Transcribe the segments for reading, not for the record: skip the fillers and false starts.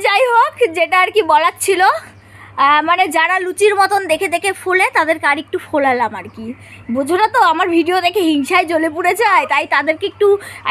যাই হোক, যেটা আর কি বলার ছিল, মানে যারা লুচির মতন দেখে দেখে ফোলে তাদেরকে আর একটু ফোলালাম আর কি। বোঝো না তো, আমার ভিডিও দেখে হিংসায় জ্বলে পুড়ে যায়, তাই তাদেরকে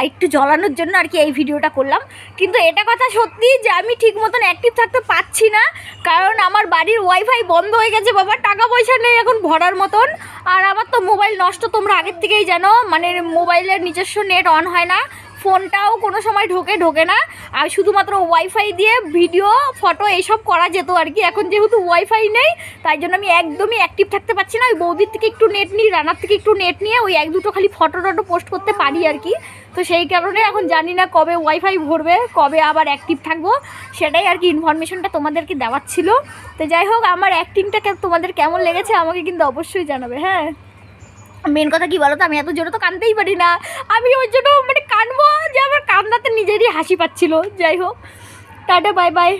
একটু জ্বলানোর জন্য আর কি এই ভিডিওটা করলাম। কিন্তু এটা কথা সত্যি যে আমি ঠিক মতন অ্যাক্টিভ থাকতে পারছি না, কারণ আমার বাড়ির ওয়াইফাই বন্ধ হয়ে গেছে বাবা, টাকা পয়সা নেই এখন ভরার মতন। আর আমার তো মোবাইল নষ্ট, তোমরা আগের থেকেই জানো, মানে মোবাইলের নিজস্ব নেট অন হয় না, ফোনটাও কোনো সময় ঢোকে না। আর শুধুমাত্র ওয়াইফাই দিয়ে ভিডিও ফটো এইসব করা যেত আর কি। এখন যেহেতু ওয়াইফাই নেই, তাই জন্য আমি একদমই অ্যাক্টিভ থাকতে পারছি না। ওই বৌদির থেকে একটু নেট নিই, রানার থেকে একটু নেট নিয়ে ওই এক দুটো খালি ফটো পোস্ট করতে পারি আর কি। তো সেই কারণে এখন জানি না কবে ওয়াইফাই ভরবে, কবে আবার অ্যাক্টিভ থাকবো, সেটাই আর কি ইনফরমেশনটা তোমাদেরকে দেওয়ার ছিল। তো যাই হোক, আমার অ্যাক্টিংটা তোমাদের কেমন লেগেছে আমাকে কিন্তু অবশ্যই জানাবে। হ্যাঁ, মেন কথা কি বলো তো, আমি এত জোরে তো কাঁদতেই পারি না, আমি ওই জন্য মানে কাঁদবো যে আমার কান্নাতে নিজেরই হাসি পাচ্ছিল। যাই হোক, টাটা, বাই বাই।